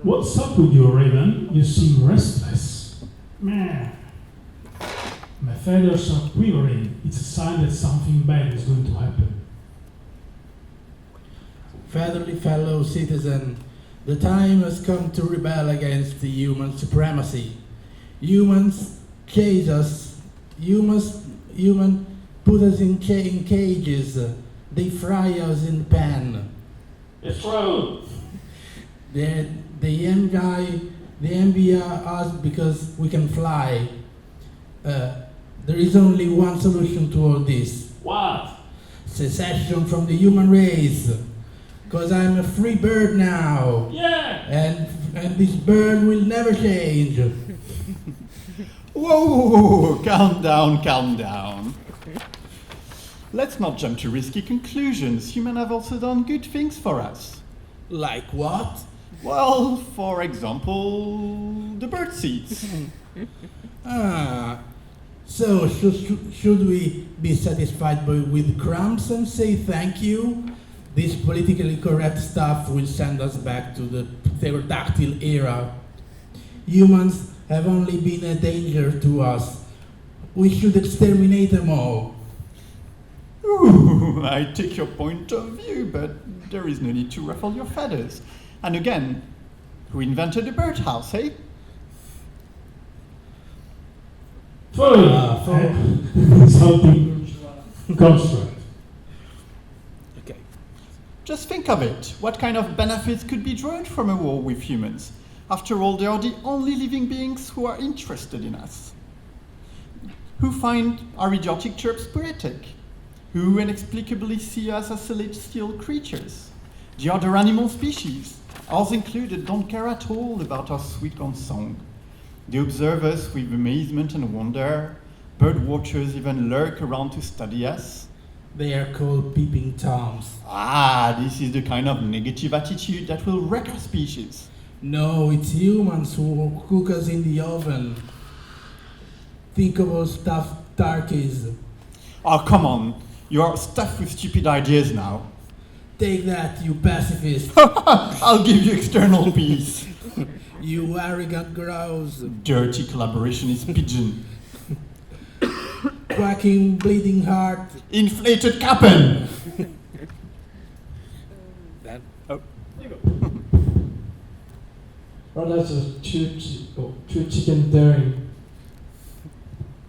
What's up with you, Raven? You seem restless. Meh. My feathers are quivering. It's a sign that something bad is going to happen. Fatherly fellow citizen, the time has come to rebel against the human supremacy. Humans cage us. Humans put us in cages. They fry us in pan. It's true. They envy us because we can fly. There is only one solution to all this. What? Secession from the human race. Because I'm a free bird now. Yeah! And this bird will never change. Whoa, calm down. Let's not jump to risky conclusions. Humans have also done good things for us. Like what? Well, for example, the bird seeds. So should we be satisfied with crumbs and say thank you? This politically correct stuff will send us back to the pterodactyl era. Humans have only been a danger to us. We should exterminate them all. Ooh, I take your point of view, but there is no need to ruffle your feathers. And again, who invented the birdhouse, eh? Something construct. Okay. Just think of it. What kind of benefits could be drawn from a war with humans? After all, they are the only living beings who are interested in us. Who find our idiotic chirps poetic? Who inexplicably see us as celestial creatures? The other animal species, ours included, don't care at all about our sweet song. They observe us with amazement and wonder. Bird watchers even lurk around to study us. They are called peeping toms. This is the kind of negative attitude that will wreck our species. No, it's humans who cook us in the oven. Think about stuffed turkeys. Oh, come on. You're stuffed with stupid ideas now. Take that, you pacifist. I'll give you external peace. You arrogant grouse. Dirty collaborationist pigeon. Quacking bleeding heart. Inflated capon. Or that's just two chicken daring.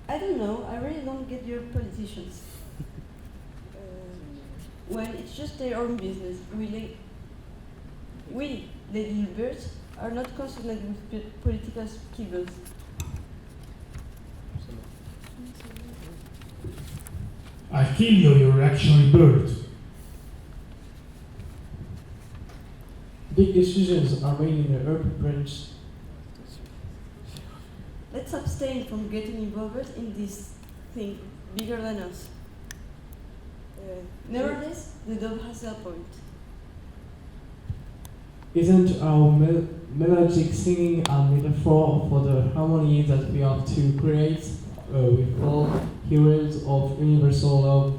I don't know. I really don't get your politicians. Well, it's just their own business. We, the little birds, are not concerned with political quibbles. I feel you're actually a bird. Big decisions are made in the urban branch. Let's abstain from getting involved in this thing bigger than us. Nevertheless, the dove has a point. Isn't our melodic singing a metaphor for the harmony that we have to create with all heroes of universal love?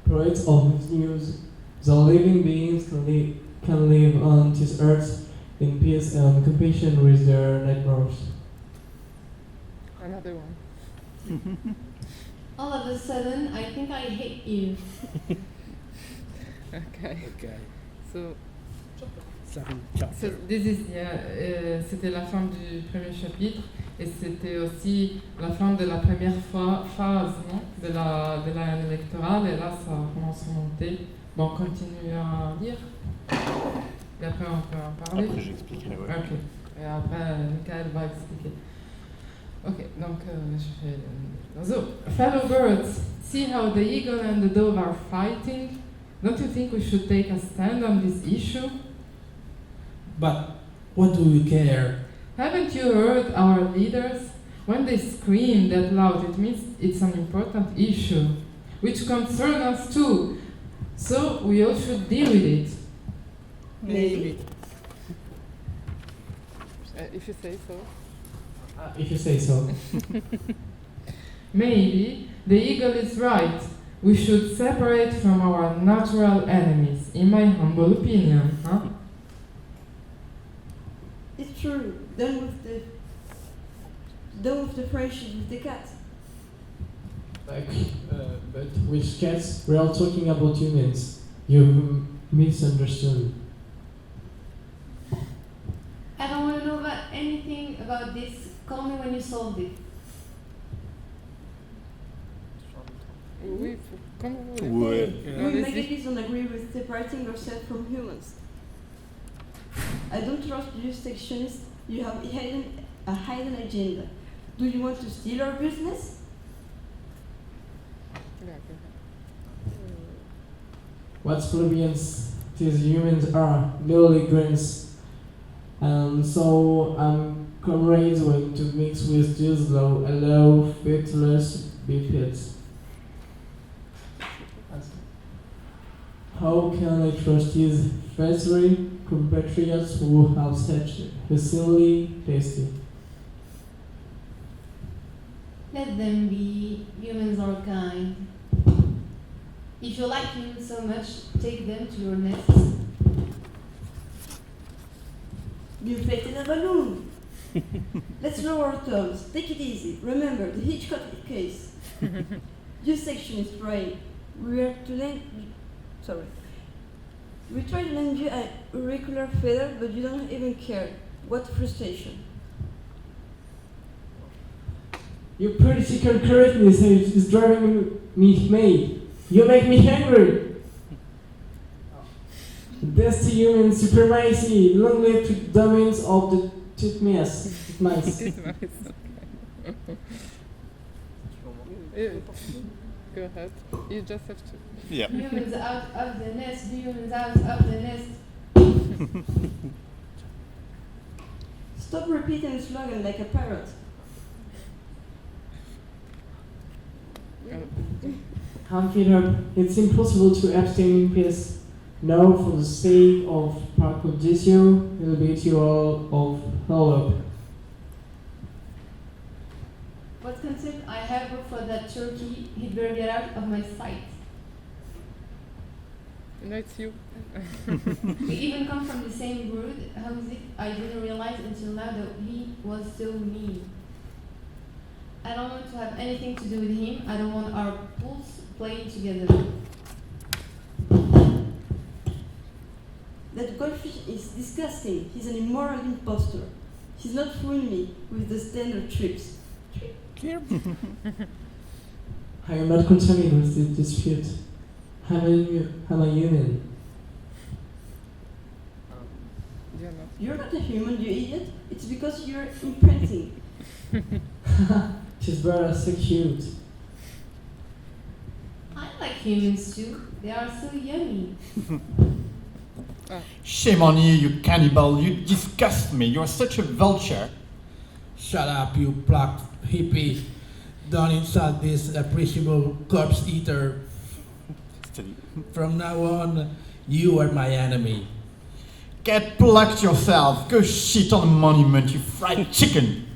Poets of news, the living beings can live on this earth in peace and compassion with their neighbors. Another one. All of a sudden, I think I hate you. Okay. So c'était la fin du premier chapitre et c'était aussi la fin de la première phase de l'année électorale et là ça commence à monter. Bon, continue à lire et après on peut en parler. Après j'expliquerai. Ouais. Ok. Et après Michael va expliquer. Ok, donc je fais. So, fellow birds, see how the eagle and the dove are fighting. Don't you think we should take a stand on this issue? But what do we care? Haven't you heard our leaders? When they scream that loud, it means it's an important issue, which concerns us too. So we all should deal with it. Maybe. if you say so. If you say so. Maybe the eagle is right. We should separate from our natural enemies, in my humble opinion. Huh? true. Done with the friendship with the cat. But with cats, we are talking about humans. You misunderstood. I don't want to know about anything about this. Call me when you solved it. Oui, comme vous voulez. Ouais. We Megalis don't agree with separating yourself from humans. I don't trust you sectionists. You have a hidden agenda. Do you want to steal our business? What plebeians these humans are, literally grins. And so comrades want to mix with this law, allow faithless bipeds. How can I trust these faithful compatriots who have such facility tasty? Let them be. Humans are kind. If you like humans so much, take them to your nests. You inflated a balloon. Let's lower our tones. Take it easy. Remember the Hitchcock case. You sectionist, right? We try to lend you a auricular feather, but you don't even care. What frustration. Your political correctness is driving me mad. You make me angry. Death to human supremacy, long live to domains of the titmice. Nice. Go ahead. You just have to. Yeah. Humans out of the nest. Humans out of the nest. Stop repeating the slogan like a parrot. Hand it up. It's impossible to abstain in peace. Now, for the sake of Parcodisio, we'll beat you all of hell up. What concept I have for that turkey, he'd better get out of my sight. No, it's you. We even come from the same brood. How is it I didn't realize until now that he was so mean. I don't want to have anything to do with him. I don't want our pools playing together. That goldfish is disgusting. He's an immoral impostor. He's not fooling me with the standard tricks. Clear? I am not concerned with this dispute. I'm a human. You're not a human, you idiot. It's because you're imprinting. She's better so cute. I like humans too. They are so yummy. Shame on you, you cannibal. You disgust me. You're such a vulture. Shut up, you plucked hippie. Don't insult this appreciable corpse eater. Steady. From now on, you are my enemy. Get plucked yourself. Go shit on a monument, you fried chicken.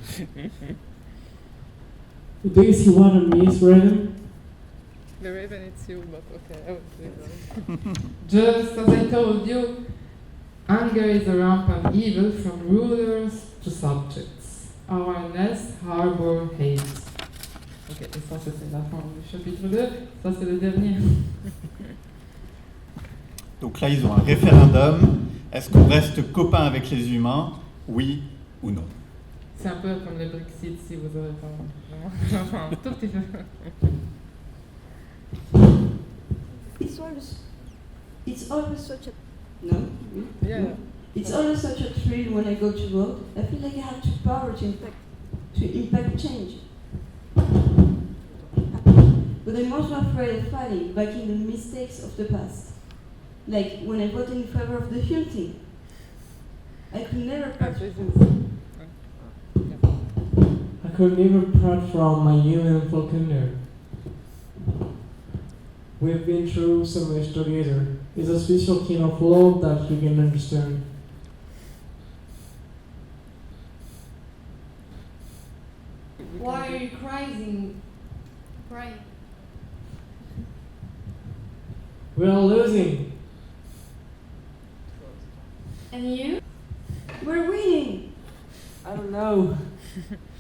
Do you see what on me is, Raven? The raven, it's you, but okay, I would say that. Just as I told you, anger is a rampant evil from rulers to subjects. Our nest harbor hate. Ok, et ça c'était la fin du chapitre 2, ça c'est le dernier. Donc là, ils ont un référendum. Est-ce qu'on reste copains avec les humains? Oui ou non? C'est un peu comme le Brexit si vous avez pas vraiment. Enfin, un tout petit peu. It's always such a... No? Yeah. It's always such a thrill when I go to vote. I feel like I have the power to impact change. But I'm also afraid of fighting back in the mistakes of the past. Like when I voted in favor of the hunting. I could never practice. I could never part from my human falconer. We've been through so much together. It's a special kind of love that you can understand. Why are you crying? We are losing. And you? We're winning! No.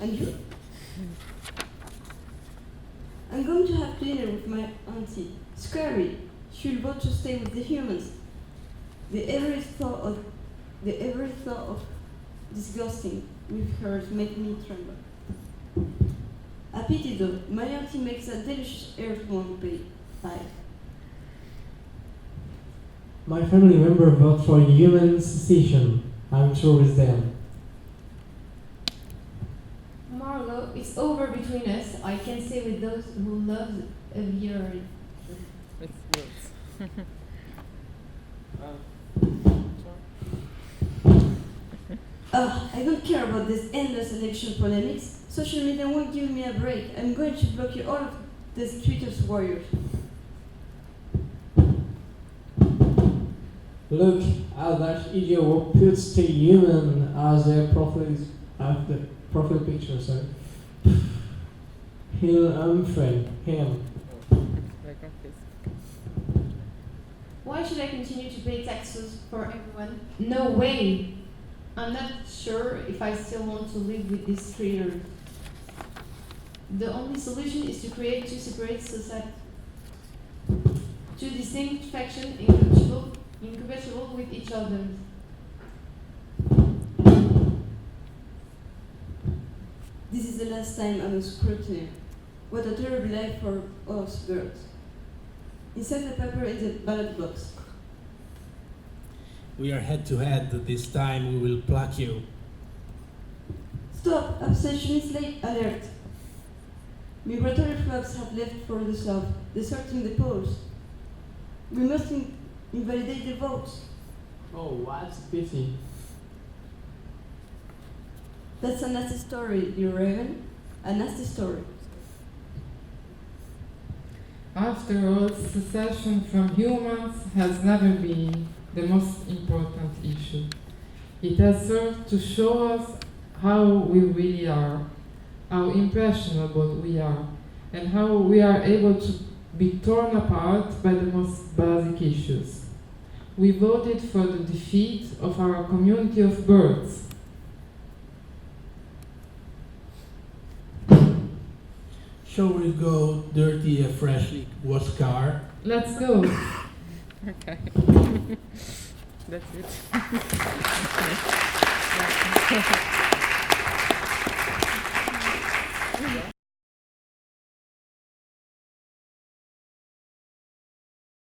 And you? I'm going to have dinner with my auntie. Scary. She'll vote to stay with the humans. The every thought of disgusting with her make me tremble. A pity though, my auntie makes a delicious earthworm pie. My family member vote for human secession. I'm sure with them. Margot, it's over between us. I can say with those who love a beard. It's good. I don't care about this endless election polemics. Social media won't give me a break. I'm going to block you all of these Twitter's warriors. Look how that idiot puts the human as a profile picture, sorry. He'll unfriend him. Like on Facebook. Why should I continue to pay taxes for everyone? No way! I'm not sure if I still want to live with this traitor. The only solution is to create two separate societies. Two distinct factions incompatible with each other. This is the last time I'm a scrutineer. What a terrible life for us birds. Insert the paper in the ballot box. We are head to head. This time we will pluck you. Stop! Abstentionist alert! Migratory frogs have left for the south, deserting the polls. We must invalidate the votes. Oh, what a pity. That's a nasty story, dear Raven. A nasty story. After all, secession from humans has never been the most important issue. It has served to show us how we really are, how impressionable we are, and how we are able to be torn apart by the most basic issues. We voted for the defeat of our community of birds. Shall we go dirty a freshly washed car? Let's go. Okay. That's it. Yeah.